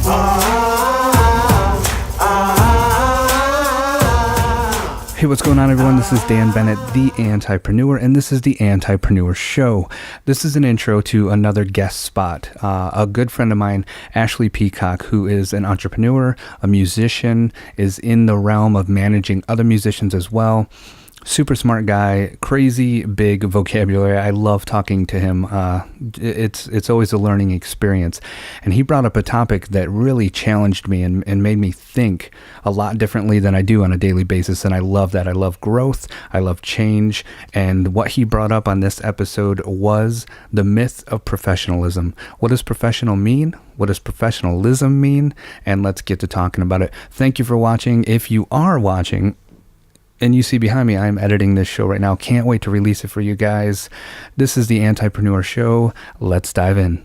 Hey, what's going on, everyone? This is Dan Bennett, the Antipreneur, and this is the Antipreneur Show. This is an intro to another guest spot. A good friend of mine, Ashley Peacock, who is an entrepreneur, a musician, is in the realm of managing other musicians as well. Super smart guy, crazy big vocabulary. I love talking to him. It's always a learning experience. And he brought up a topic that really challenged me and made me think a lot differently than I do on a daily basis. And I love that. I love growth. I love change. And what he brought up on this episode was the myth of professionalism. What does professional mean? What does professionalism mean? And let's get to talking about it. Thank you for watching. If you are watching, and you see behind me, I'm editing this show right now. Can't wait to release it for you guys. This is the Antipreneur Show. Let's dive in.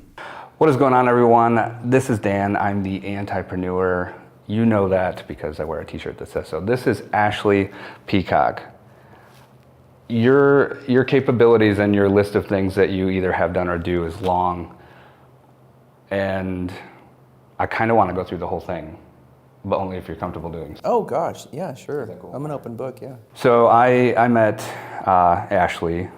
What is going on, everyone? This is Dan. I'm the Antipreneur. You know that because I wear a t-shirt that says so. This is Ashley Peacock. Your capabilities and your list of things that you either have done or do is long. And I kind of want to go through the whole thing, but only if you're comfortable doing so. Oh gosh, yeah, sure. Is that cool? I'm an open book, yeah. So I met Ashley.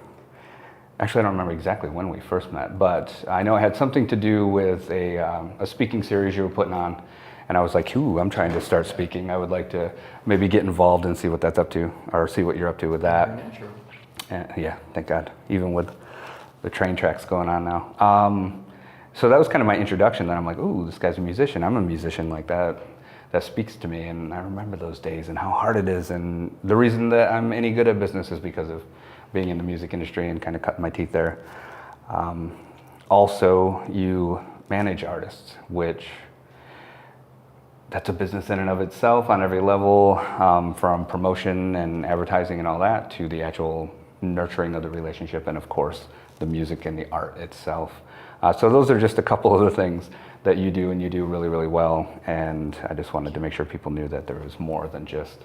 Actually, I don't remember exactly when we first met, but I know it had something to do with a speaking series you were putting on. And I was like, ooh, I'm trying to start speaking. I would like to maybe get involved and see what that's up to, or see what you're up to with that. And, yeah, thank God, even with the train tracks going on now. So that was kind of my introduction. Then I'm like, ooh, this guy's a musician. I'm a musician like that. That speaks to me, and I remember those days and how hard it is. And the reason that I'm any good at business is because of being in the music industry and kind of cutting my teeth there. Also, you manage artists, which that's a business in and of itself on every level, from promotion and advertising and all that to the actual nurturing of the relationship, and of course, the music and the art itself. So those are just a couple of the things that you do, and you do really, really well. And I just wanted to make sure people knew that there was more than just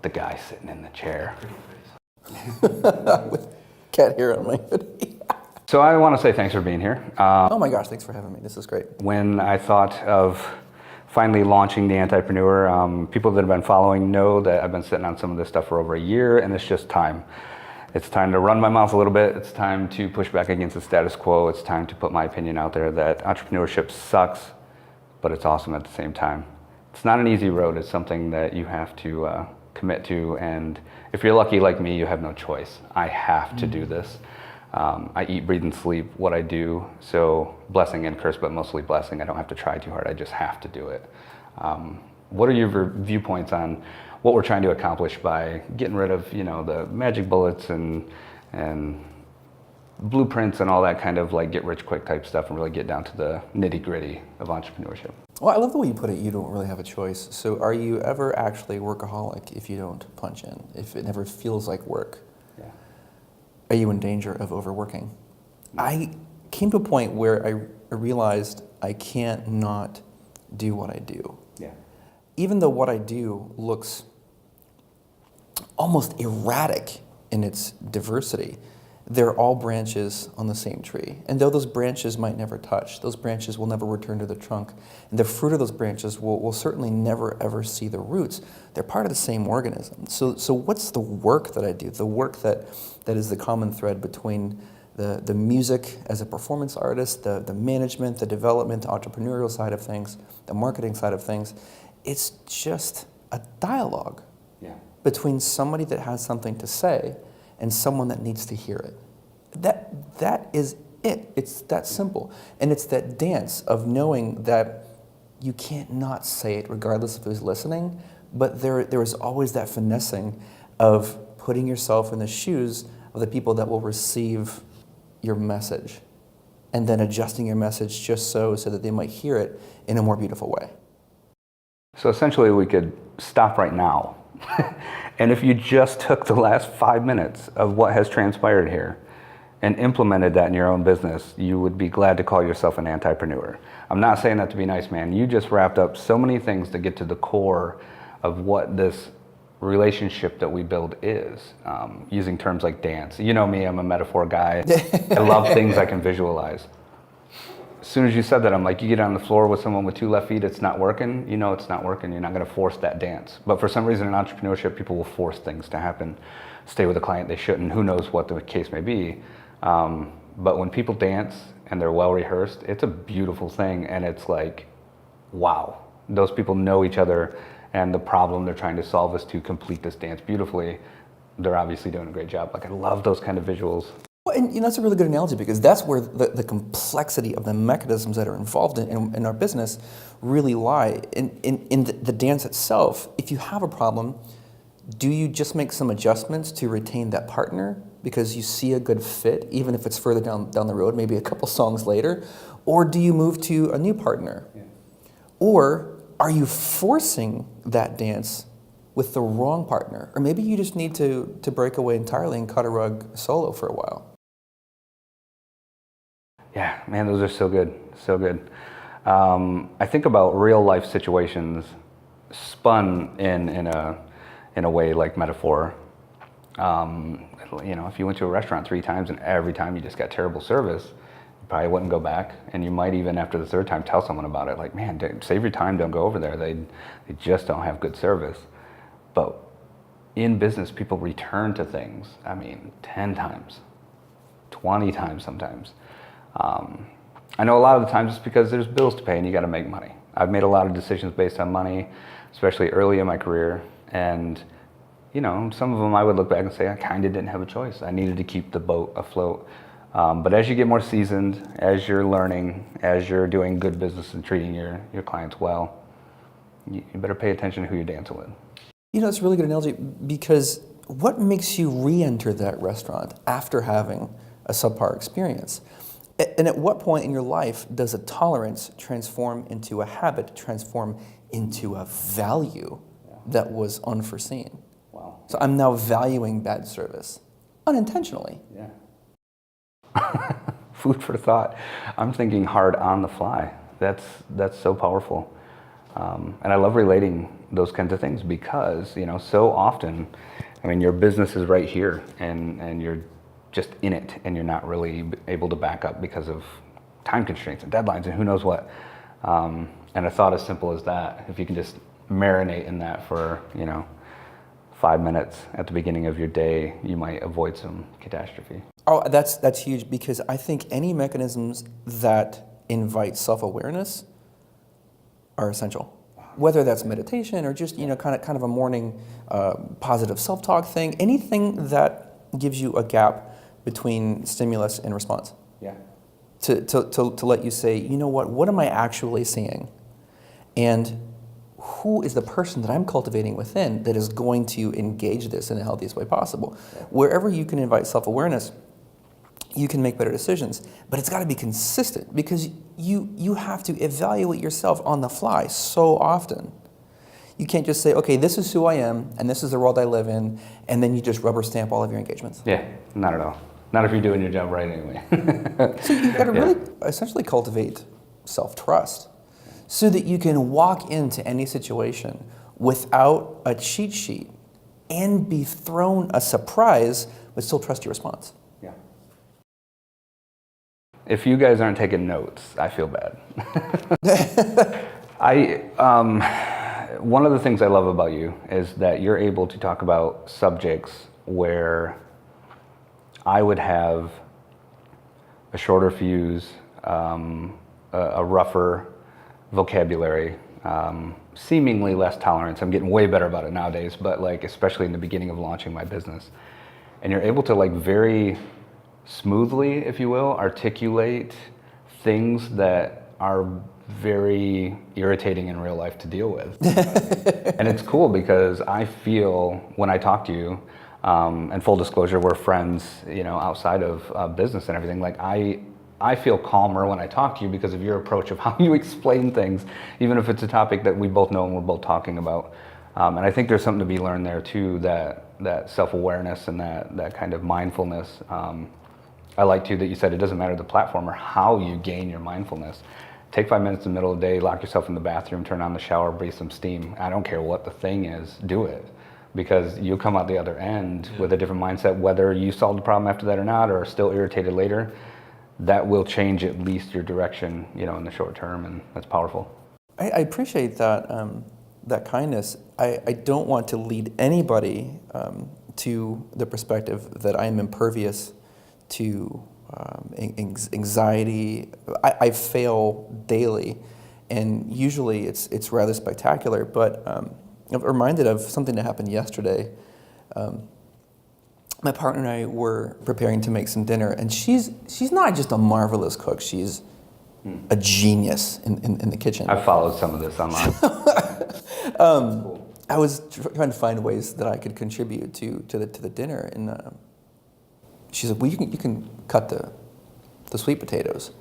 the guy sitting in the chair. Can't hear it on my hoodie. So I want to say thanks for being here. Oh my gosh, thanks for having me. This is great. When I thought of finally launching the Antipreneur, people that have been following know that I've been sitting on some of this stuff for over a year, and it's just time. It's time to run my mouth a little bit. It's time to push back against the status quo. It's time to put my opinion out there that entrepreneurship sucks, but it's awesome at the same time. It's not an easy road. It's something that you have to commit to. And if you're lucky like me, you have no choice. I have to do this. I eat, breathe, and sleep what I do. So blessing and curse, but mostly blessing. I don't have to try too hard. I just have to do it. What are your viewpoints on what we're trying to accomplish by getting rid of, the magic bullets and blueprints and all that kind of like get rich quick type stuff, and really get down to the nitty gritty of entrepreneurship? Well, I love the way you put it. You don't really have a choice. So are you ever actually workaholic if you don't punch in, if it never feels like work? Yeah. Are you in danger of overworking? I came to a point where I realized I can't not do what I do. Yeah. Even though what I do looks almost erratic in its diversity, they're all branches on the same tree. And though those branches might never touch, those branches will never return to the trunk. And the fruit of those branches will certainly never ever see the roots. They're part of the same organism. So what's the work that I do? The work that is the common thread between the music as a performance artist, the management, the development, the entrepreneurial side of things, the marketing side of things. It's just a dialogue between somebody that has something to say and someone that needs to hear it. That is it. It's that simple. And it's that dance of knowing that you can't not say it regardless of who's listening, but there is always that finessing of putting yourself in the shoes of the people that will receive your message, and then adjusting your message just so that they might hear it in a more beautiful way. So essentially we could stop right now. And if you just took the last 5 minutes of what has transpired here and implemented that in your own business, you would be glad to call yourself an Antipreneur. I'm not saying that to be nice, man. You just wrapped up so many things to get to the core of what this relationship that we build is, using terms like dance. You know me, I'm a metaphor guy. I love things I can visualize. as soon as you said that, I'm like, you get on the floor with someone with 2 left feet, it's not working, you know it's not working, you're not going to force that dance. But for some reason in entrepreneurship, people will force things to happen, stay with a client they shouldn't, who knows what the case may be. But when people dance and they're well rehearsed, it's a beautiful thing, and it's like, wow, those people know each other, and the problem they're trying to solve is to complete this dance beautifully. They're obviously doing a great job. Like, I love those kind of visuals. Well, and that's a really good analogy, because that's where the complexity of the mechanisms that are involved in our business really lie. In the dance itself, if you have a problem, do you just make some adjustments to retain that partner because you see a good fit, even if it's further down the road, maybe a couple songs later? Or do you move to a new partner? Yeah. Or are you forcing that dance with the wrong partner? Or maybe you just need to break away entirely and cut a rug solo for a while. Yeah, man, those are so good, so good. I think about real life situations spun in a way like metaphor. You know, if you went to a restaurant 3 times and every time you just got terrible service, you probably wouldn't go back, and you might even after the 3rd time tell someone about it. Like, man, save your time, don't go over there. They just don't have good service. But in business, people return to things, I mean, 10 times, 20 times sometimes. I know a lot of the times it's because there's bills to pay and you got to make money. I've made a lot of decisions based on money, especially early in my career. And, you know, some of them I would look back and say, I kind of didn't have a choice. I needed to keep the boat afloat. But as you get more seasoned, as you're learning, as you're doing good business and treating your clients well, you better pay attention to who you're dancing with. You know, it's a really good analogy, because what makes you re-enter that restaurant after having a subpar experience? And at what point in your life does a tolerance transform into a habit, transform into a value that was unforeseen? Wow. So I'm now valuing bad service unintentionally. Yeah. Food for thought. I'm thinking hard on the fly. That's so powerful. And I love relating those kinds of things, because, you know, so often, I mean, your business is right here, and you're just in it, and you're not really able to back up because of time constraints and deadlines and who knows what. And a thought as simple as that, if you can just marinate in that for, you know, 5 minutes at the beginning of your day, you might avoid some catastrophe. Oh, that's huge, because I think any mechanisms that invite self-awareness are essential. Whether that's meditation or just, you know, kind of a morning positive self-talk thing, anything that gives you a gap between stimulus and response. Yeah. To let you say, you know what am I actually seeing? And who is the person that I'm cultivating within that is going to engage this in the healthiest way possible? Yeah. Wherever you can invite self-awareness, you can make better decisions. But it's got to be consistent, because you have to evaluate yourself on the fly so often. You can't just say, okay, this is who I am, and this is the world I live in, and then you just rubber stamp all of your engagements. Yeah, not at all. Not if you're doing your job right anyway. So you've got to really essentially cultivate self-trust so that you can walk into any situation without a cheat sheet and be thrown a surprise, but still trust your response. Yeah. If you guys aren't taking notes, I feel bad. One of the things I love about you is that you're able to talk about subjects where I would have a shorter fuse, a rougher vocabulary, seemingly less tolerance. I'm getting way better about it nowadays, but like especially in the beginning of launching my business. And you're able to like very smoothly, if you will, articulate things that are very irritating in real life to deal with. And it's cool because I feel when I talk to you, and full disclosure, we're friends, you know, outside of business and everything. Like I feel calmer when I talk to you because of your approach of how you explain things, even if it's a topic that we both know and we're both talking about. And I think there's something to be learned there too, that self-awareness and that kind of mindfulness. I like too that you said it doesn't matter the platform or how you gain your mindfulness. Take 5 minutes in the middle of the day, lock yourself in the bathroom, turn on the shower, breathe some steam. I don't care what the thing is, do it. Because you'll come out the other end with a different mindset, whether you solved the problem after that or not, or are still irritated later. that will change at least your direction, in the short term, and that's powerful. I appreciate that that kindness. I don't want to lead anybody to the perspective that I am impervious to anxiety. I fail daily, and usually it's rather spectacular. But I'm reminded of something that happened yesterday. My partner and I were preparing to make some dinner, and she's not just a marvelous cook. She's a genius in the kitchen. I've followed some of this online. I was trying to find ways that I could contribute to the dinner, and she said, "Well, you can cut the sweet potatoes,"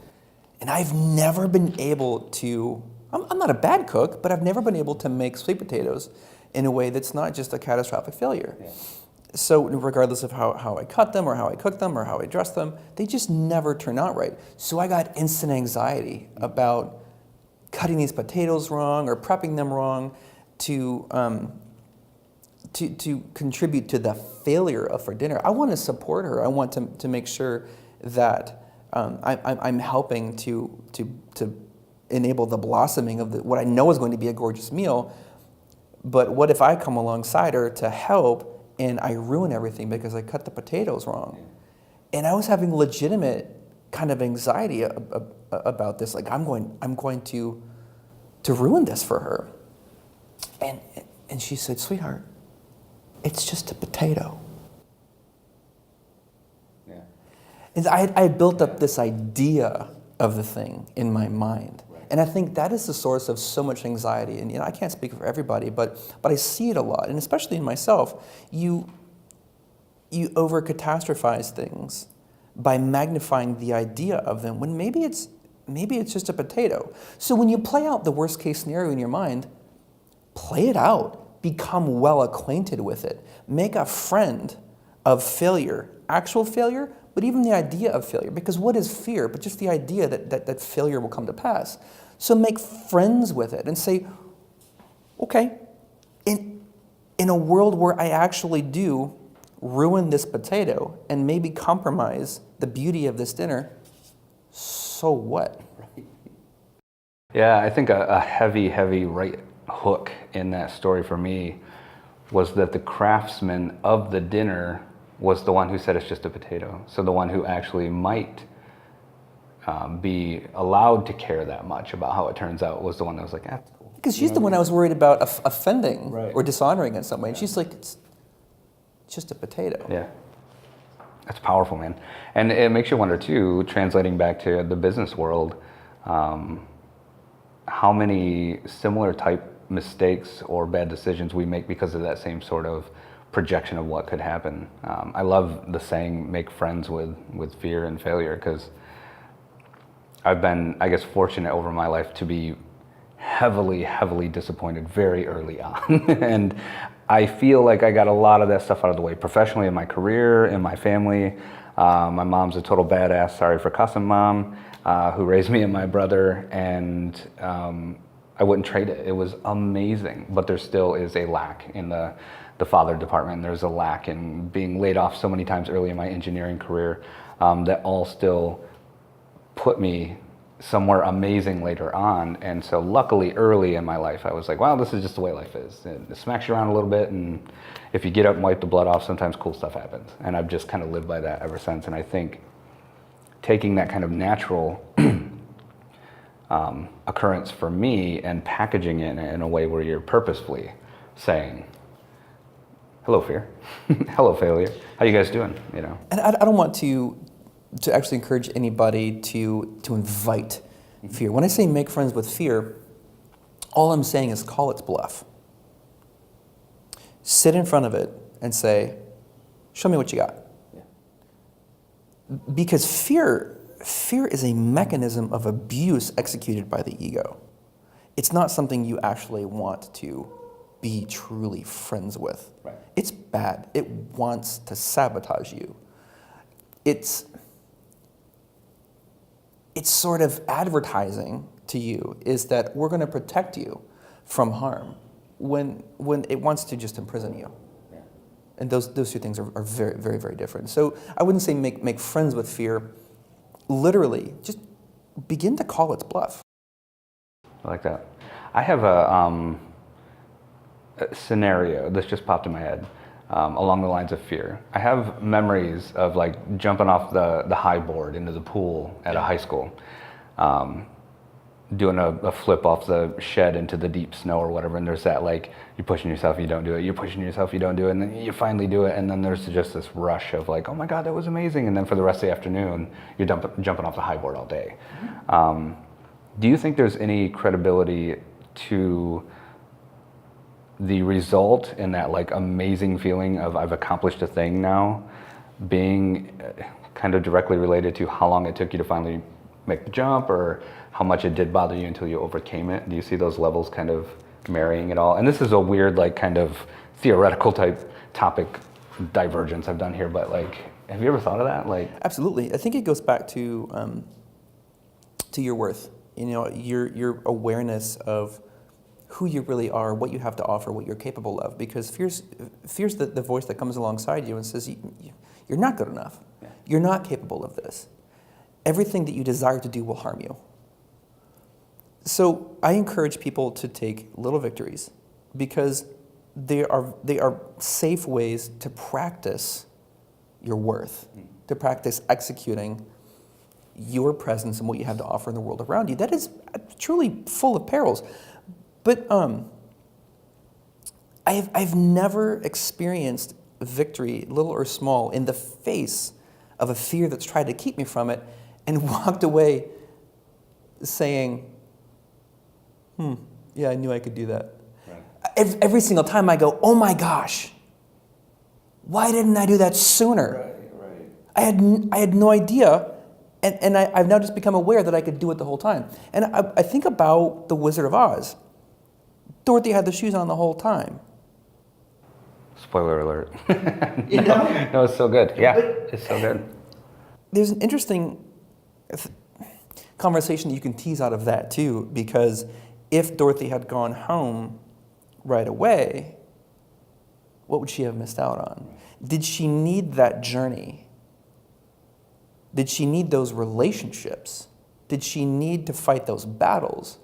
and I've never been able to. I'm not a bad cook, but I've never been able to make sweet potatoes in a way that's not just a catastrophic failure. Yeah. So regardless of how I cut them or how I cook them or how I dress them, they just never turn out right. So I got instant anxiety about cutting these potatoes wrong or prepping them wrong to contribute to the failure of her dinner. I want to support her. I want to make sure that I'm helping to enable the blossoming of what I know is going to be a gorgeous meal. But what if I come alongside her to help and I ruin everything because I cut the potatoes wrong? And I was having legitimate kind of anxiety about this. Like I'm going to ruin this for her. And she said, "Sweetheart, it's just a potato." Yeah. And I built up this idea of the thing in my mind. Right. And I think that is the source of so much anxiety. And I can't speak for everybody, but I see it a lot, and especially in myself. You over catastrophize things by magnifying the idea of them when maybe it's just a potato. So when you play out the worst case scenario in your mind, play it out. Become well acquainted with it. Make a friend of failure, actual failure, but even the idea of failure. Because what is fear but just the idea that failure will come to pass? So make friends with it and say, okay, in a world where I actually do ruin this potato and maybe compromise the beauty of this dinner, so what? Yeah, I think a heavy right hook in that story for me was that the craftsman of the dinner was the one who said it's just a potato. So the one who actually might be allowed to care that much about how it turns out was the one that was like, that's cool. Because she's the one I was worried about offending or dishonoring in some way. And she's like, it's just a potato. Yeah. That's powerful, man. And it makes you wonder too, translating back to the business world, how many similar type mistakes or bad decisions we make because of that same sort of projection of what could happen. I love the saying, make friends with fear and failure, because I've been, I guess, fortunate over my life to be heavily disappointed very early on. And I feel like I got a lot of that stuff out of the way, professionally, in my career, in my family. My mom's a total badass, sorry for cussing, Mom, who raised me and my brother, and I wouldn't trade it. It was amazing, but there still is a lack in the father department. There's a lack in being laid off so many times early in my engineering career, that all still put me somewhere amazing later on. And so luckily early in my life, I was like, wow, this is just the way life is. It smacks you around a little bit, and if you get up and wipe the blood off, sometimes cool stuff happens. And I've just kind of lived by that ever since. And I think taking that kind of natural occurrence for me and packaging it in a way where you're purposefully saying, hello, fear. Hello, failure. How you guys doing? And I don't want to actually encourage anybody to invite fear. When I say make friends with fear, all I'm saying is call its bluff. Sit in front of it and say, show me what you got. Yeah. Because fear is a mechanism of abuse executed by the ego. It's not something you actually want to be truly friends with. Right. It's bad. It wants to sabotage you. It's sort of advertising to you is that we're going to protect you from harm when it wants to just imprison you. Yeah. And those two things are very, very, very different. So I wouldn't say make friends with fear. literally just begin to call its bluff. I like that. I have a scenario this just popped in my head along the lines of fear. I have memories of like jumping off the high board into the pool at a high school, doing a flip off the shed into the deep snow or whatever, and there's that like, you're pushing yourself, you don't do it, you're pushing yourself, you don't do it, and then you finally do it, and then there's just this rush of like, oh my God, that was amazing, and then for the rest of the afternoon, you're jumping off the high board all day. Do you think there's any credibility to the result in that like amazing feeling of I've accomplished a thing now being kind of directly related to how long it took you to finally make the jump, or how much it did bother you until you overcame it? Do you see those levels kind of marrying it all? And this is a weird like kind of theoretical type topic divergence I've done here, but like, have you ever thought of that? Like, absolutely. I think it goes back to your worth. You know, your awareness of who you really are, what you have to offer, what you're capable of. Because fear's the voice that comes alongside you and says, you're not good enough. Yeah. You're not capable of this. Everything that you desire to do will harm you. So I encourage people to take little victories, because they are safe ways to practice your worth, to practice executing your presence and what you have to offer in the world around you. That is truly full of perils. But I've never experienced victory, little or small, in the face of a fear that's tried to keep me from it, and walked away saying, yeah, I knew I could do that. Right. Every single time I go, oh my gosh, why didn't I do that sooner? Right. I had no idea. And I've now just become aware that I could do it the whole time. And I think about the Wizard of Oz. Dorothy had the shoes on the whole time. Spoiler alert. No, it's so good. Yeah, it's so good. There's an interesting conversation that you can tease out of that too, because if Dorothy had gone home right away, what would she have missed out on? Did she need that journey? Did she need those relationships? Did she need to fight those battles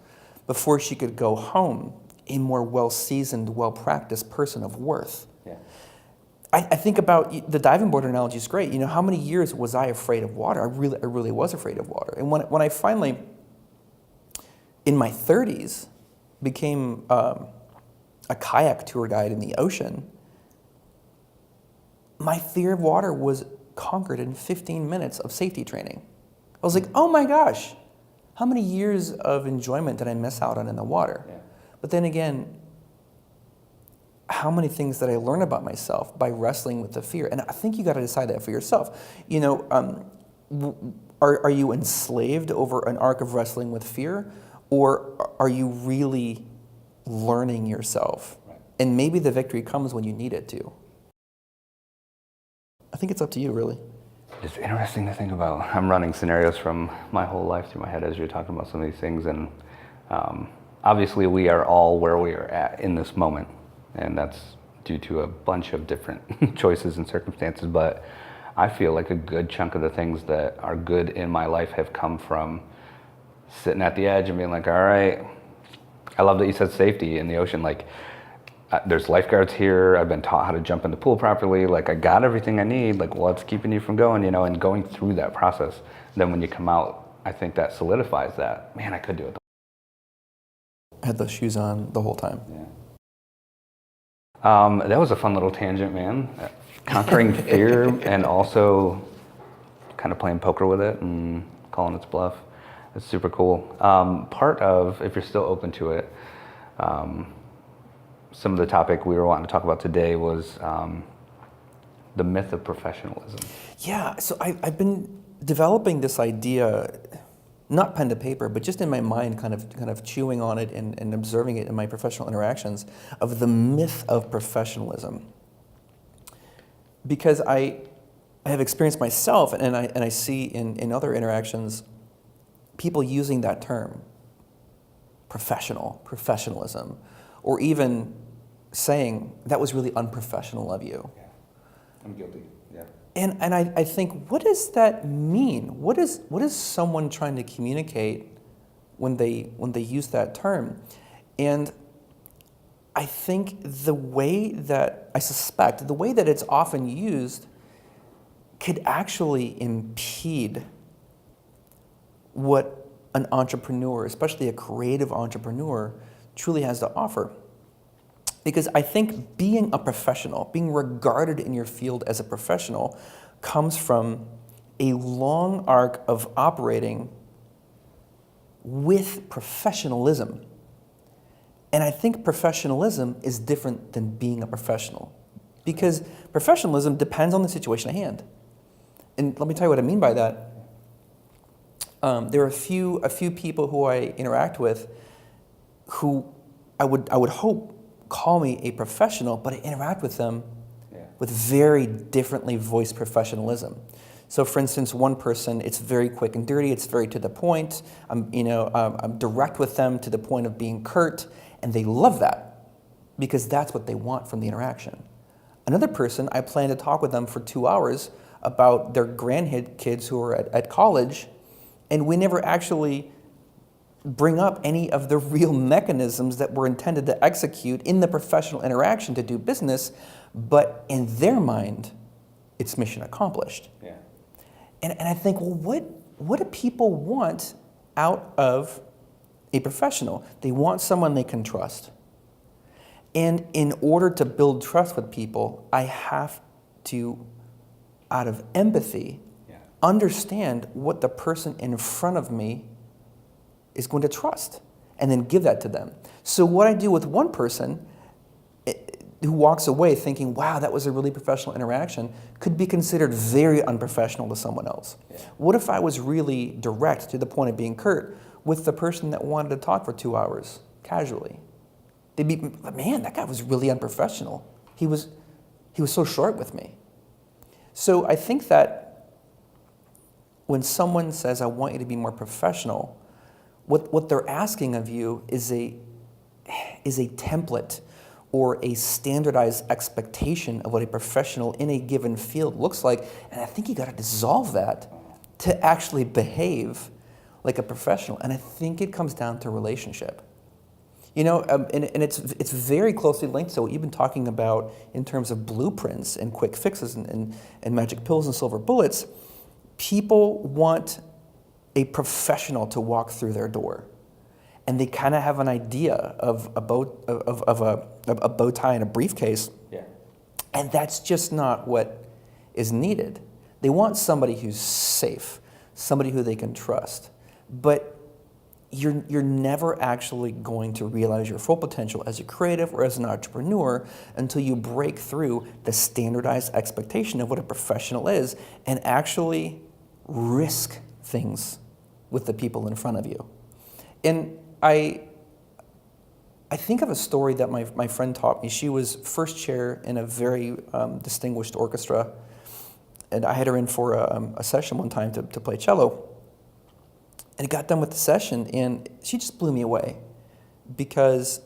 before she could go home a more well-seasoned, well-practiced person of worth? Yeah. I think about the diving board analogy is great. You know, how many years was I afraid of water? I really was afraid of water. And when I finally, in my 30s, became a kayak tour guide in the ocean, my fear of water was conquered in 15 minutes of safety training. I was like, oh my gosh, how many years of enjoyment did I miss out on in the water? Yeah. But then again, how many things did I learn about myself by wrestling with the fear? And I think you got to decide that for yourself. You know, are you enslaved over an arc of wrestling with fear, or are you really learning yourself? Right. And maybe the victory comes when you need it to. I think it's up to you, really. It's interesting to think about. I'm running scenarios from my whole life through my head as you're talking about some of these things, and obviously we are all where we are at in this moment, and that's due to a bunch of different choices and circumstances, but I feel like a good chunk of the things that are good in my life have come from sitting at the edge and being like, all right, I love that you said safety in the ocean. Like, there's lifeguards here. I've been taught how to jump in the pool properly. Like, I got everything I need. Like, what's keeping you from going, you know, and going through that process. Then when you come out, I think that solidifies that, man, I could do it. I had those shoes on the whole time. Yeah. That was a fun little tangent, man. Conquering fear and also kind of playing poker with it and calling its bluff. It's super cool. Part of, if you're still open to it, some of the topic we were wanting to talk about today was the myth of professionalism. Yeah, so I've been developing this idea, not pen to paper, but just in my mind, kind of chewing on it and observing it in my professional interactions, of the myth of professionalism. Because I have experienced myself, and I see in other interactions, people using that term, professionalism, or even saying, that was really unprofessional of you. Yeah. I'm guilty, yeah. And I think, what does that mean? What is someone trying to communicate when they use that term? And I think I suspect the way that it's often used could actually impede what an entrepreneur, especially a creative entrepreneur, truly has to offer. Because I think being a professional, being regarded in your field as a professional, comes from a long arc of operating with professionalism. And I think professionalism is different than being a professional. Because professionalism depends on the situation at hand. And let me tell you what I mean by that. There are a few people who I interact with who I would hope call me a professional, but I interact with them with very differently voiced professionalism. So, for instance, one person, it's very quick and dirty. It's very to the point. I'm direct with them to the point of being curt, and they love that because that's what they want from the interaction. Another person, I plan to talk with them for 2 hours about their grandkids who are at college, and we never actually bring up any of the real mechanisms that were intended to execute in the professional interaction to do business, but in their mind, it's mission accomplished. Yeah. And I think, well, what do people want out of a professional? They want someone they can trust. And in order to build trust with people, I have to, out of empathy, understand what the person in front of me is going to trust, and then give that to them. So what I do with one person who walks away thinking, wow, that was a really professional interaction, could be considered very unprofessional to someone else. Yeah. What if I was really direct to the point of being curt with the person that wanted to talk for 2 hours casually? They'd be, man, that guy was really unprofessional. He was so short with me. So I think that when someone says, I want you to be more professional, what they're asking of you is a template or a standardized expectation of what a professional in a given field looks like. And I think you got to dissolve that to actually behave like a professional. And I think it comes down to relationship. And it's very closely linked to what you've been talking about in terms of blueprints and quick fixes and magic pills and silver bullets. People want a professional to walk through their door, and they kind of have an idea of a bow tie and a briefcase, and that's just not what is needed. They want somebody who's safe, somebody who they can trust, but you're never actually going to realize your full potential as a creative or as an entrepreneur until you break through the standardized expectation of what a professional is and actually risk things with the people in front of you. And I think of a story that my friend taught me. She was first chair in a very distinguished orchestra, and I had her in for a session one time to play cello. And it got done with the session, and she just blew me away because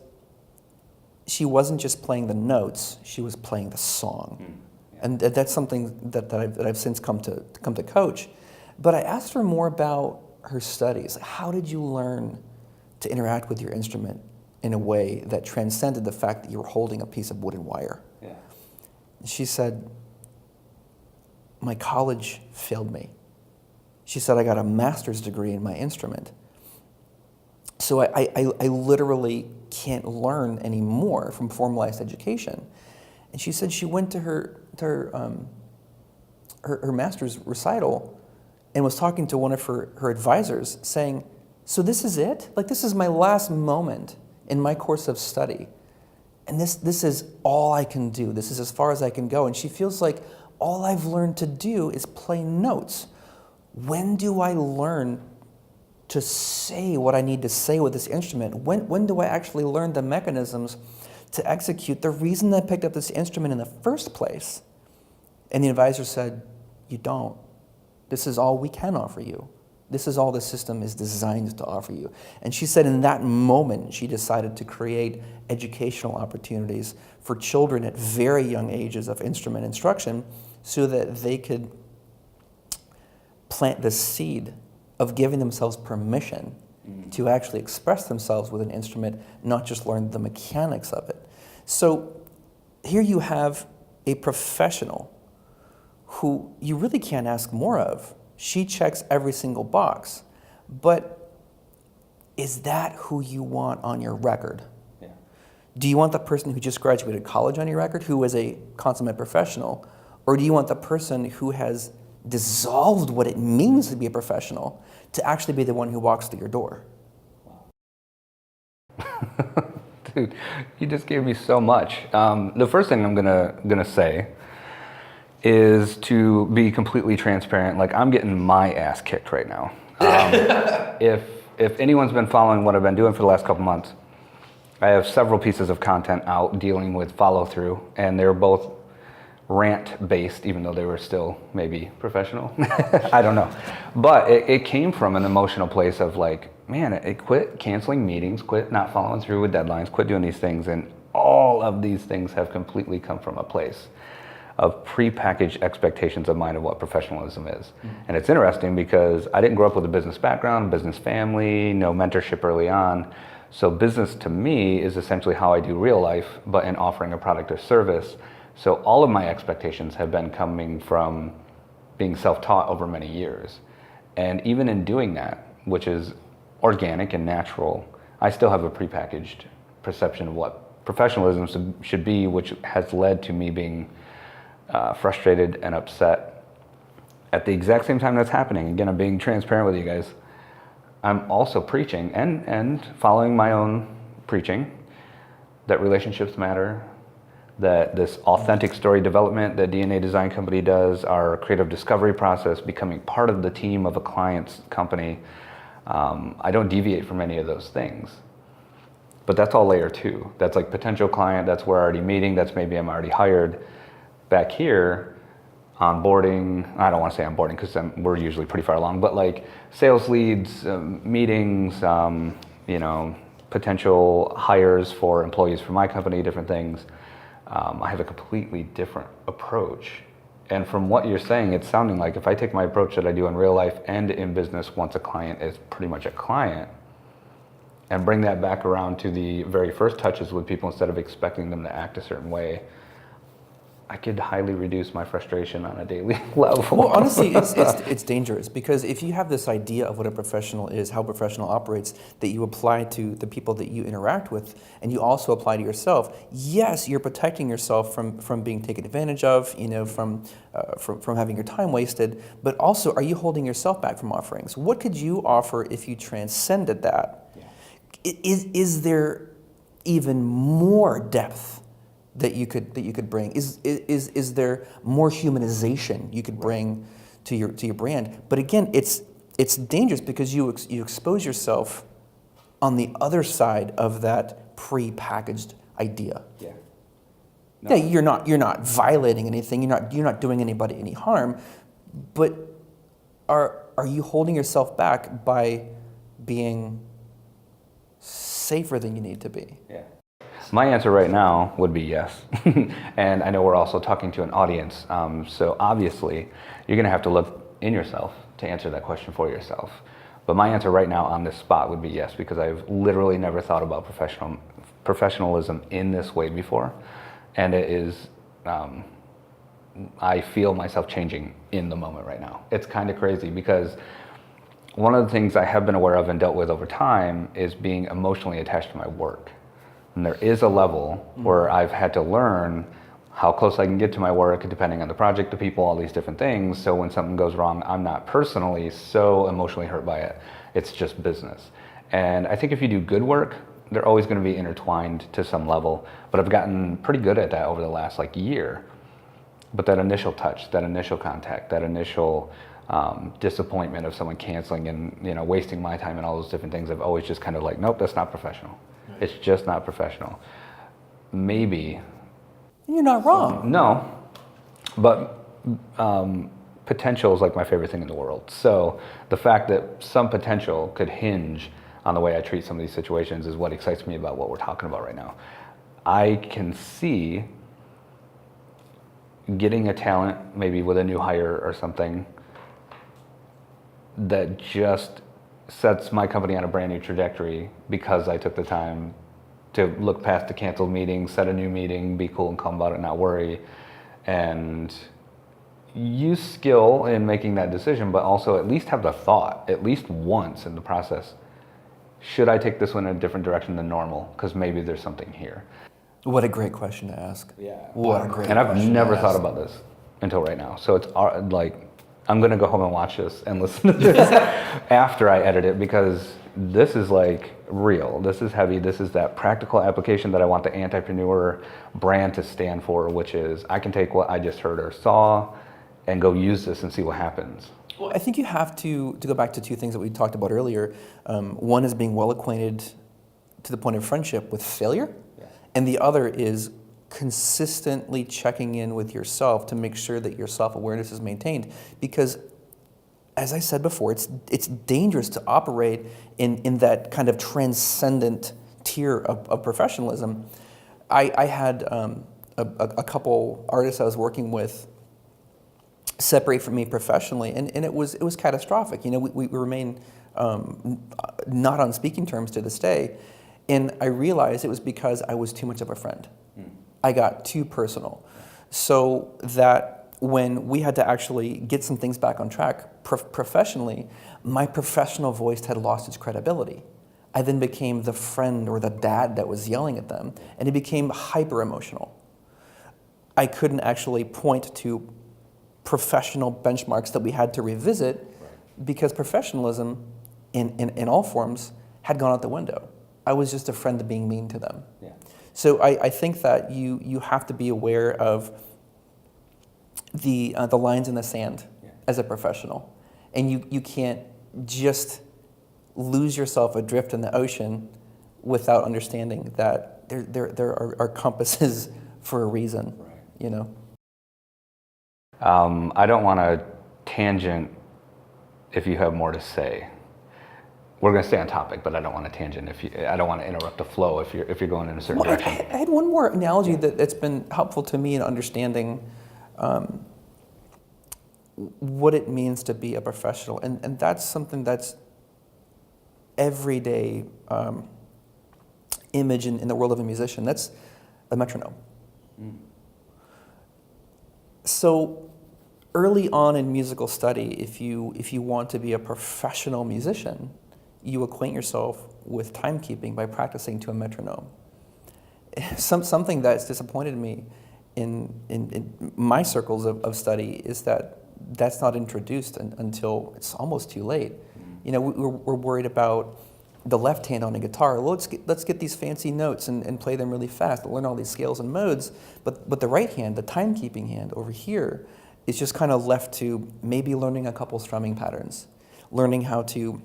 she wasn't just playing the notes; she was playing the song, and that's something that I've since come to coach. But I asked her more about her studies. How did you learn to interact with your instrument in a way that transcended the fact that you were holding a piece of wood and wire? Yeah. She said, my college failed me. She said, I got a master's degree in my instrument. So I literally can't learn anymore from formalized education. And she said she went to her master's recital and was talking to one of her advisors saying, so this is it? Like, this is my last moment in my course of study. And this is all I can do. This is as far as I can go. And she feels like all I've learned to do is play notes. When do I learn to say what I need to say with this instrument? When do I actually learn the mechanisms to execute the reason I picked up this instrument in the first place? And the advisor said, you don't. This is all we can offer you. This is all the system is designed to offer you. And she said in that moment, she decided to create educational opportunities for children at very young ages of instrument instruction so that they could plant the seed of giving themselves permission to actually express themselves with an instrument, not just learn the mechanics of it. So here you have a professional who you really can't ask more of. She checks every single box, but is that who you want on your record? Yeah. Do you want the person who just graduated college on your record, who is a consummate professional, or do you want the person who has dissolved what it means to be a professional to actually be the one who walks through your door? Dude, you just gave me so much. The first thing I'm gonna say is to be completely transparent. Like, I'm getting my ass kicked right now. If anyone's been following what I've been doing for the last couple months, I have several pieces of content out dealing with follow through, and they're both rant based, even though they were still maybe professional. I don't know. But it came from an emotional place of like, man, it quit canceling meetings, quit not following through with deadlines, quit doing these things. And all of these things have completely come from a place of prepackaged expectations of mine of what professionalism is. Mm-hmm. And it's interesting because I didn't grow up with a business background, business family, no mentorship early on. So business to me is essentially how I do real life, but in offering a product or service. So all of my expectations have been coming from being self-taught over many years. And even in doing that, which is organic and natural, I still have a prepackaged perception of what professionalism should be, which has led to me being frustrated and upset at the exact same time that's happening. Again, I'm being transparent with you guys. I'm also preaching and following my own preaching that relationships matter, that this authentic story development that DNA Design Company does, our creative discovery process, becoming part of the team of a client's company, I don't deviate from any of those things. But that's all layer two. That's like potential client, that's where I'm already meeting, that's maybe I'm already hired. Back here, onboarding, I don't want to say onboarding because we're usually pretty far along, but like sales leads, meetings, potential hires for employees for my company, different things. I have a completely different approach. And from what you're saying, it's sounding like if I take my approach that I do in real life and in business, once a client is pretty much a client, and bring that back around to the very first touches with people instead of expecting them to act a certain way, I could highly reduce my frustration on a daily level. Well, honestly, it's dangerous because if you have this idea of what a professional is, how a professional operates, that you apply to the people that you interact with, and you also apply to yourself, yes, you're protecting yourself from being taken advantage of, from having your time wasted, but also, are you holding yourself back from offerings? What could you offer if you transcended that? Yeah. Is there even more depth that you could bring? Is there more humanization you could bring to your brand? But again, it's dangerous because you expose yourself on the other side of that pre-packaged idea. Yeah. No. Yeah, you're not violating anything. You're not doing anybody any harm, but are you holding yourself back by being safer than you need to be? Yeah. My answer right now would be yes. And I know we're also talking to an audience. So obviously, you're going to have to look in yourself to answer that question for yourself. But my answer right now on this spot would be yes, because I've literally never thought about professionalism in this way before. And it is, I feel myself changing in the moment right now. It's kind of crazy because one of the things I have been aware of and dealt with over time is being emotionally attached to my work. And there is a level where I've had to learn how close I can get to my work depending on the project, the people, all these different things. So when something goes wrong, I'm not personally so emotionally hurt by it. It's just business. And I think if you do good work, they're always going to be intertwined to some level. But I've gotten pretty good at that over the last year. But that initial touch, that initial contact, that initial disappointment of someone canceling and wasting my time and all those different things, I've always just kind of nope, that's not professional. It's just not professional. Maybe. You're not wrong. No, but potential is my favorite thing in the world. So the fact that some potential could hinge on the way I treat some of these situations is what excites me about what we're talking about right now. I can see getting a talent, maybe with a new hire or something, that just sets my company on a brand new trajectory because I took the time to look past the canceled meeting, set a new meeting, be cool and calm about it, not worry, and use skill in making that decision, but also at least have the thought, at least once in the process, should I take this one in a different direction than normal? Because maybe there's something here. What a great question to ask. Yeah. What a great And I've question never to thought ask. about this until right now. So it's like, I'm gonna go home and watch this and listen to this after I edit it, because this is like real. This is heavy. This is that practical application that I want the Antipreneur brand to stand for, which is I can take what I just heard or saw and go use this and see what happens. Well, I think you have to go back to two things that we talked about earlier. One is being well acquainted to the point of friendship with failure, and the other is consistently checking in with yourself to make sure that your self-awareness is maintained. Because, as I said before, it's dangerous to operate in that kind of transcendent tier of professionalism. I had a couple artists I was working with separate from me professionally, and it was catastrophic. You know, we remain not on speaking terms to this day, and I realized it was because I was too much of a friend. I got too personal, so that when we had to actually get some things back on track professionally, my professional voice had lost its credibility. I then became the friend or the dad that was yelling at them, and it became hyper emotional. I couldn't actually point to professional benchmarks that we had to revisit because professionalism in all forms had gone out the window. I was just a friend being mean to them. Yeah. So I think that you have to be aware of the lines in the sand as a professional, and you can't just lose yourself adrift in the ocean without understanding that there are compasses for a reason. Right. You know. I don't want to tangent if you have more to say. We're going to stay on topic, but I don't want to tangent I don't want to interrupt the flow if you're going in a certain direction. I had one more analogy that's been helpful to me in understanding what it means to be a professional, and that's something that's everyday image in the world of a musician. That's a metronome. So early on in musical study, if you want to be a professional musician, you acquaint yourself with timekeeping by practicing to a metronome. Something that's disappointed me in my circles of study is that that's not introduced until it's almost too late. You know, we're worried about the left hand on a guitar. Well, let's get these fancy notes and play them really fast, learn all these scales and modes. But the right hand, the timekeeping hand over here, is just kind of left to maybe learning a couple strumming patterns, learning how to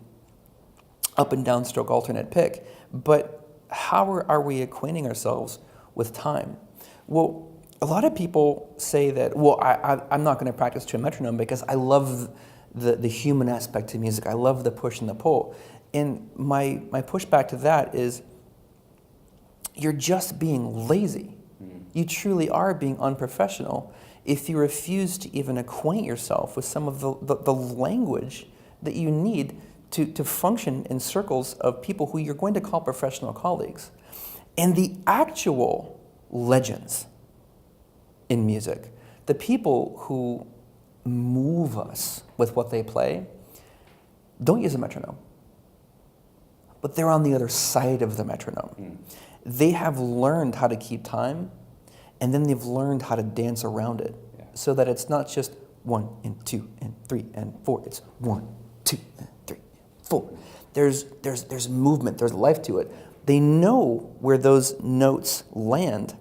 up and down stroke alternate pick. But how are we acquainting ourselves with time? Well, a lot of people say that, well, I'm not going to practice to a metronome because I love the human aspect to music. I love the push and the pull. And my pushback to that is you're just being lazy. You truly are being unprofessional if you refuse to even acquaint yourself with some of the language that you need to function in circles of people who you're going to call professional colleagues. And the actual legends in music, the people who move us with what they play, don't use a metronome. But they're on the other side of the metronome. They have learned how to keep time, and then they've learned how to dance around it, so that it's not just 1 and 2 and 3 and 4. It's 1, 2 and 3, 4. There's movement. There's life to it. They know where those notes land,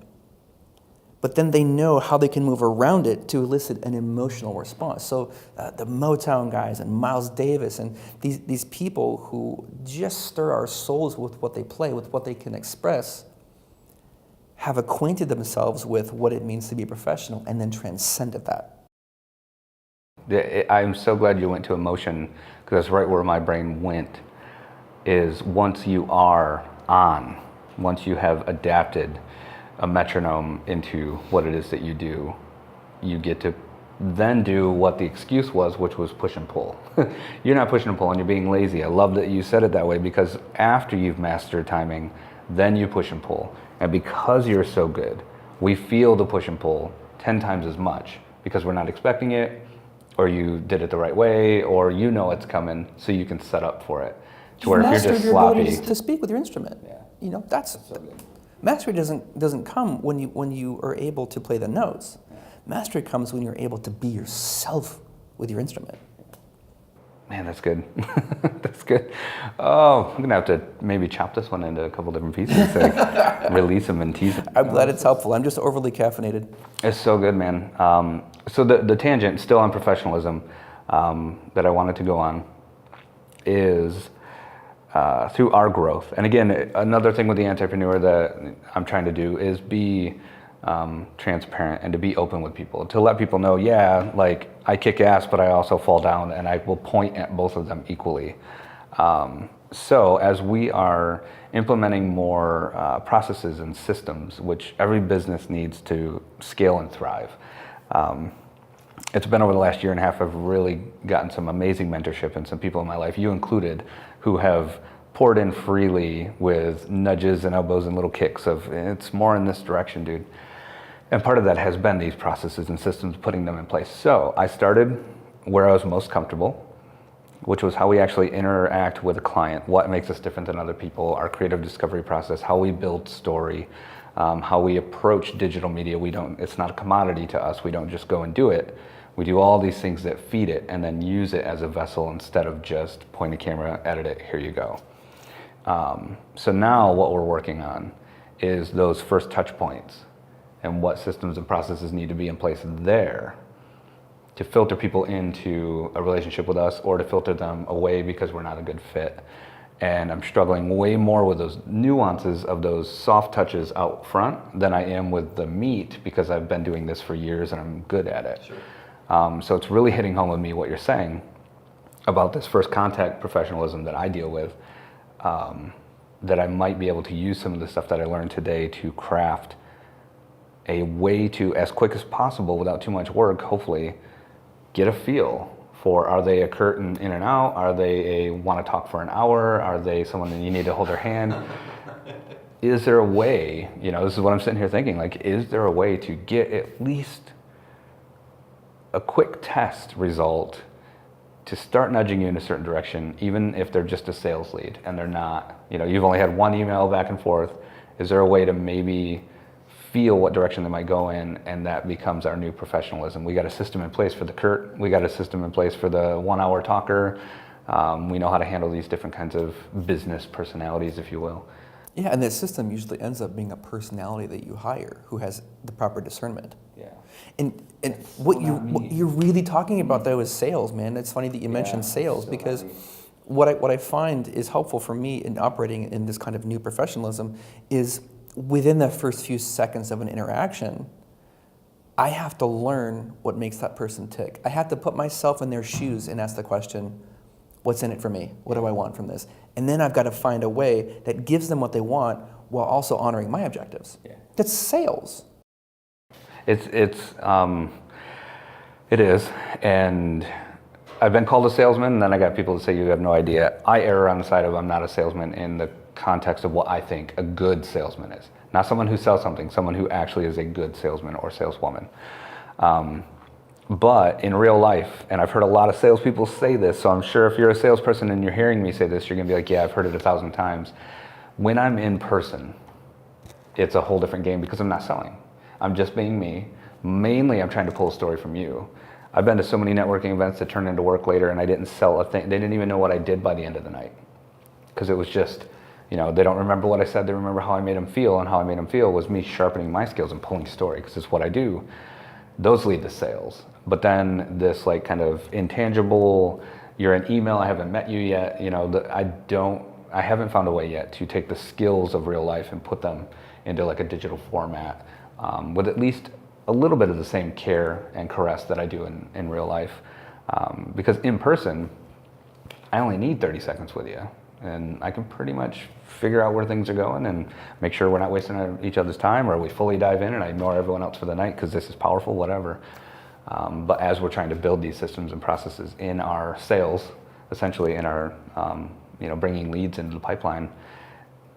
but then they know how they can move around it to elicit an emotional response. So the Motown guys and Miles Davis and these people who just stir our souls with what they play, with what they can express, have acquainted themselves with what it means to be a professional and then transcended that. I'm so glad you went to emotion, because that's right where my brain went, is once you are on, once you have adapted a metronome into what it is that you do, you get to then do what the excuse was, which was push and pull. You're not pushing and pulling, you're being lazy. I love that you said it that way, because after you've mastered timing, then you push and pull. And because you're so good, we feel the push and pull 10 times as much, because we're not expecting it, or you did it the right way, or you know it's coming, so you can set up for it. To where if you're just sloppy, ability to speak with your instrument. Yeah. You know, that's so good. Mastery doesn't come when you are able to play the notes. Yeah. Mastery comes when you're able to be yourself with your instrument. Man, that's good. That's good. Oh, I'm gonna have to maybe chop this one into a couple different pieces, like release them and tease them. I'm glad it's helpful. I'm just overly caffeinated. It's so good, man. So the tangent, still on professionalism, that I wanted to go on is through our growth. And again, another thing with the Antipreneur that I'm trying to do is be transparent and to be open with people, to let people know, yeah, like I kick ass, but I also fall down, and I will point at both of them equally. So as we are implementing more processes and systems, which every business needs to scale and thrive, it's been over the last year and a half, I've really gotten some amazing mentorship and some people in my life, you included, who have poured in freely with nudges and elbows and little kicks of, it's more in this direction, dude. And part of that has been these processes and systems, putting them in place. So I started where I was most comfortable, which was how we actually interact with a client, what makes us different than other people, our creative discovery process, how we build story, how we approach digital media. It's not a commodity to us. We don't just go and do it. We do all these things that feed it and then use it as a vessel instead of just point a camera, edit it, here you go. So now what we're working on is those first touch points and what systems and processes need to be in place there to filter people into a relationship with us, or to filter them away because we're not a good fit. And I'm struggling way more with those nuances of those soft touches out front than I am with the meat, because I've been doing this for years and I'm good at it. Sure. So it's really hitting home with me what you're saying about this first contact professionalism that I deal with, that I might be able to use some of the stuff that I learned today to craft a way to, as quick as possible, without too much work, hopefully, get a feel for, are they a curtain in and out? Are they a want to talk for an hour? Are they someone that you need to hold their hand? Is there a way, this is what I'm sitting here thinking, like, is there a way to get at least a quick test result to start nudging you in a certain direction, even if they're just a sales lead and they're not, you've only had one email back and forth. Is there a way to maybe feel what direction they might go in, and that becomes our new professionalism? We got a system in place for the Kurt, we got a system in place for the 1 hour talker. We know how to handle these different kinds of business personalities, if you will. Yeah, and that system usually ends up being a personality that you hire who has the proper discernment. Yeah. And what you're really talking about though is sales, man. It's funny that you mentioned sales, because what I find is helpful for me in operating in this kind of new professionalism is within the first few seconds of an interaction, I have to learn what makes that person tick. I have to put myself in their shoes and ask the question, what's in it for me? What do I want from this? And then I've got to find a way that gives them what they want while also honoring my objectives. Yeah. That's sales. It is, and I've been called a salesman, and then I got people to say you have no idea. I err on the side of I'm not a salesman in the context of what I think a good salesman is. Not someone who sells something, someone who actually is a good salesman or saleswoman. But in real life, and I've heard a lot of salespeople say this, so I'm sure if you're a salesperson and you're hearing me say this, you're gonna be like, yeah, I've heard it 1,000 times. When I'm in person, it's a whole different game because I'm not selling. I'm just being me. Mainly, I'm trying to pull a story from you. I've been to so many networking events that turned into work later, and I didn't sell a thing. They didn't even know what I did by the end of the night, because it was just, they don't remember what I said. They remember how I made them feel, and how I made them feel was me sharpening my skills and pulling story, because it's what I do. Those lead to sales. But then this like kind of intangible, you're an email, I haven't met you yet. I haven't found a way yet to take the skills of real life and put them into like a digital format with at least a little bit of the same care and caress that I do in real life. Because in person, I only need 30 seconds with you, and I can pretty much figure out where things are going and make sure we're not wasting each other's time, or we fully dive in and I ignore everyone else for the night because this is powerful, whatever. But as we're trying to build these systems and processes in our sales, essentially in our, bringing leads into the pipeline,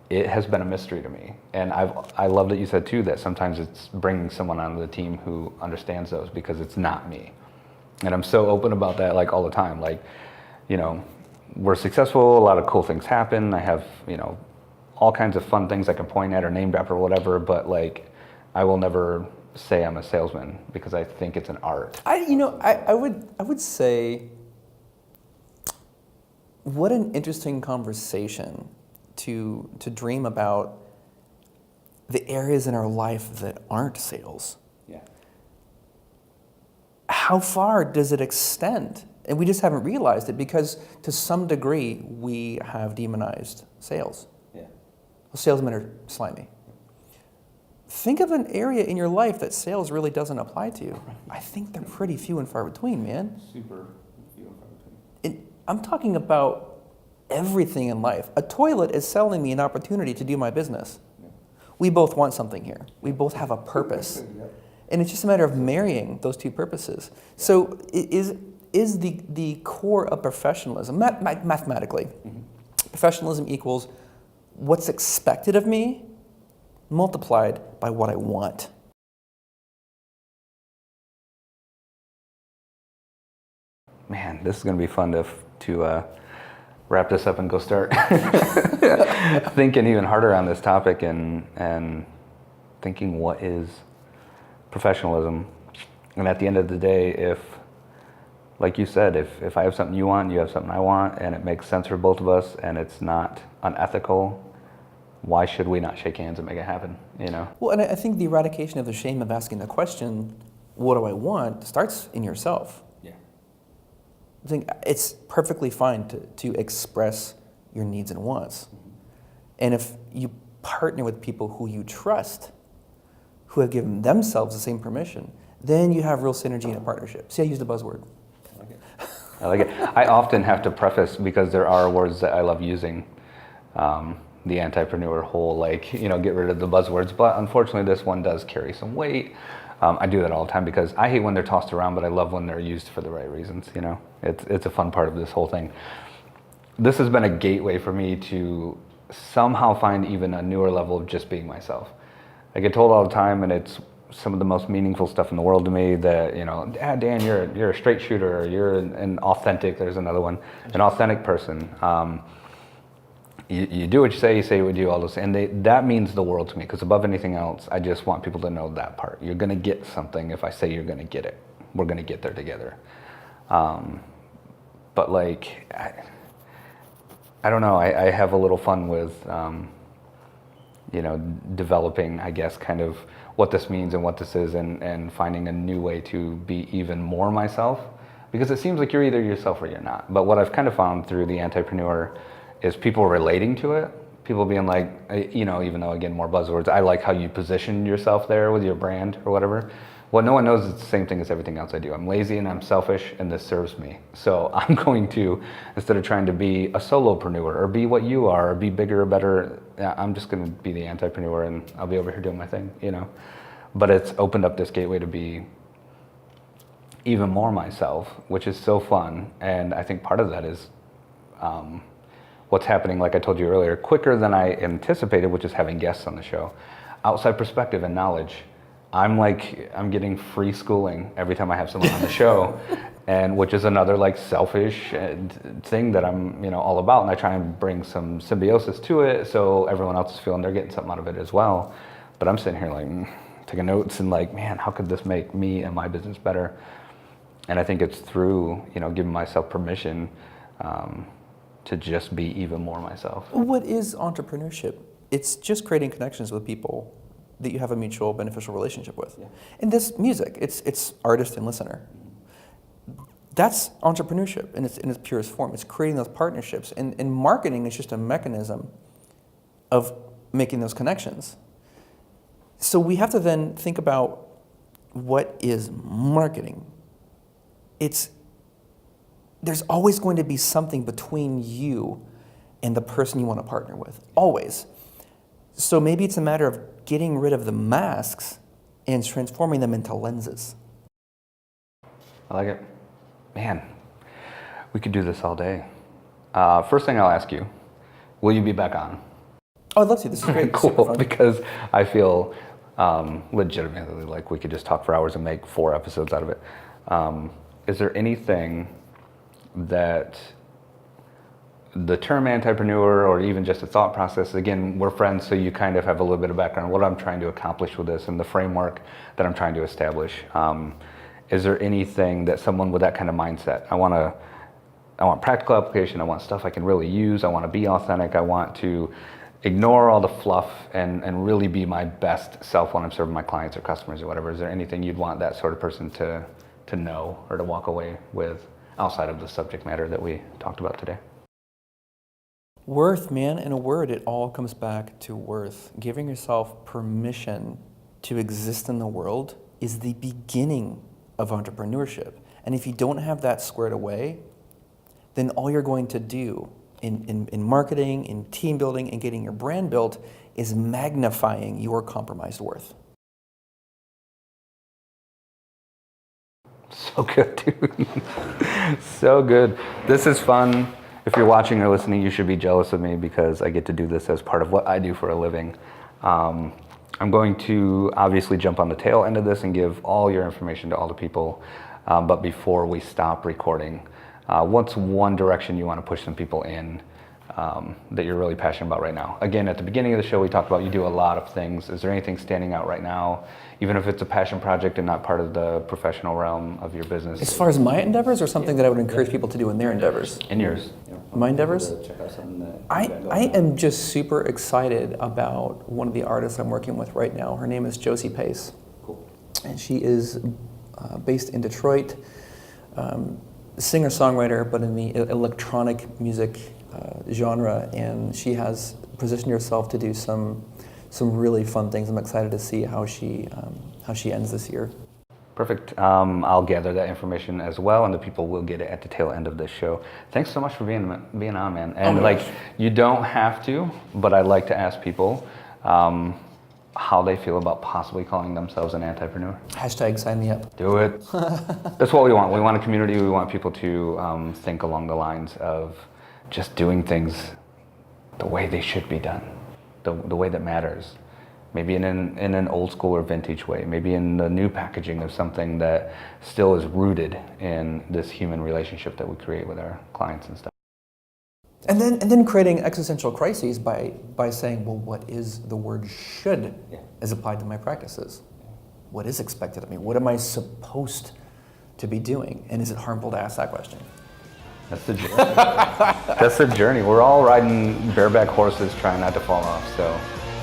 it has been a mystery to me. And I love that you said too that sometimes it's bringing someone onto the team who understands those, because it's not me. And I'm so open about that, like, all the time. Like, we're successful, a lot of cool things happen. I have, all kinds of fun things I can point at or name drop or whatever, but like, I will never say I'm a salesman, because I think it's an art. I would say, what an interesting conversation to dream about the areas in our life that aren't sales. Yeah. How far does it extend? And we just haven't realized it, because to some degree we have demonized sales. Yeah. Well, salesmen are slimy. Think of an area in your life that sales really doesn't apply to. I think they're pretty few and far between, man. Super few and far between. I'm talking about everything in life. A toilet is selling me an opportunity to do my business. Yeah. We both want something here. We both have a purpose. Yep. And it's just a matter of marrying those two purposes. So is the core of professionalism, mathematically, Mm-hmm. professionalism equals what's expected of me multiplied by what I want. Man, this is going to be fun to wrap this up and go start thinking even harder on this topic and thinking, what is professionalism? And at the end of the day, if, like you said, if I have something you want, you have something I want, and it makes sense for both of us, and it's not unethical, why should we not shake hands and make it happen, Well, and I think the eradication of the shame of asking the question, what do I want, starts in yourself. Yeah. I think it's perfectly fine to express your needs and wants. Mm-hmm. And if you partner with people who you trust, who have given themselves the same permission, then you have real synergy in a partnership. See, I used a buzzword. I like it. I often have to preface, because there are words that I love using, the Antipreneur whole, get rid of the buzzwords. But unfortunately, this one does carry some weight. I do that all the time, because I hate when they're tossed around, but I love when they're used for the right reasons. It's a fun part of this whole thing. This has been a gateway for me to somehow find even a newer level of just being myself. I get told all the time, and it's some of the most meaningful stuff in the world to me, that, Dan, you're a straight shooter, or you're an authentic, there's another one, an authentic person. You do what you say what you do, all those, and that means the world to me, because above anything else, I just want people to know that part. You're going to get something if I say you're going to get it. We're going to get there together. But I don't know, I have a little fun with, developing, I guess, kind of what this means and what this is, and finding a new way to be even more myself, because it seems like you're either yourself or you're not. But what I've kind of found through the Antipreneur is people relating to it, people being like, even though, again, more buzzwords, I like how you position yourself there with your brand or whatever. What no one knows is the same thing as everything else I do. I'm lazy and I'm selfish, and this serves me. So I'm going to, instead of trying to be a solopreneur or be what you are or be bigger or better, I'm just going to be the Antipreneur, and I'll be over here doing my thing, But it's opened up this gateway to be even more myself, which is so fun. And I think part of that is what's happening, like I told you earlier, quicker than I anticipated, which is having guests on the show. Outside perspective and knowledge. I'm getting free schooling every time I have someone on the show, and which is another selfish thing that I'm all about, and I try and bring some symbiosis to it, so everyone else is feeling they're getting something out of it as well. But I'm sitting here taking notes and man, how could this make me and my business better? And I think it's through giving myself permission to just be even more myself. What is entrepreneurship? It's just creating connections with people that you have a mutual beneficial relationship with. Yeah. And this music, it's artist and listener. That's entrepreneurship in its purest form. It's creating those partnerships. And marketing is just a mechanism of making those connections. So we have to then think about, what is marketing? There's always going to be something between you and the person you want to partner with. Always. So maybe it's a matter of getting rid of the masks and transforming them into lenses. I like it. Man, we could do this all day. First thing I'll ask you, will you be back on? Oh, I'd love to. This is great. Cool, because I feel legitimately like we could just talk for hours and make 4 episodes out of it. Is there anything that the term Antipreneur, or even just a thought process, again, we're friends, so you kind of have a little bit of background, what I'm trying to accomplish with this and the framework that I'm trying to establish. Is there anything that someone with that kind of mindset, I want practical application, I want stuff I can really use, I want to be authentic, I want to ignore all the fluff and really be my best self when I'm serving my clients or customers or whatever. Is there anything you'd want that sort of person to know or to walk away with outside of the subject matter that we talked about today? Worth, man, in a word, it all comes back to worth. Giving yourself permission to exist in the world is the beginning of entrepreneurship. And if you don't have that squared away, then all you're going to do in marketing, in team building, and getting your brand built is magnifying your compromised worth. So good, dude. So good. This is fun. If you're watching or listening, you should be jealous of me because I get to do this as part of what I do for a living. I'm going to obviously jump on the tail end of this and give all your information to all the people. But before we stop recording, what's one direction you want to push some people in that you're really passionate about right now? Again, at the beginning of the show, we talked about you do a lot of things. Is there anything standing out right now, even if it's a passion project and not part of the professional realm of your business? As far as my endeavors, or something that I would encourage people to do in their endeavors? In yours. My endeavors? Check out something that I am just super excited about one of the artists I'm working with right now. Her name is Josie Pace. Cool. And she is based in Detroit, singer-songwriter, but in the electronic music genre. And she has positioned herself to do some really fun things. I'm excited to see how she ends this year. Perfect. I'll gather that information as well, and the people will get it at the tail end of this show. Thanks so much for being on, man. And you don't have to, but I'd like to ask people how they feel about possibly calling themselves an Antipreneur. Hashtag sign me up. Do it. That's what we want. We want a community. We want people to think along the lines of just doing things the way they should be done, the way that matters. Maybe in an old school or vintage way, maybe in the new packaging of something that still is rooted in this human relationship that we create with our clients and stuff. And then creating existential crises by saying, well, what is the word should as applied to my practices? What is expected of me? What am I supposed to be doing? And is it harmful to ask that question? That's the journey. That's the journey. We're all riding bareback horses trying not to fall off. So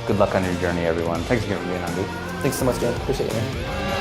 good luck on your journey, everyone. Thanks again for being on, dude. Thanks so much, Dan. Appreciate it, man.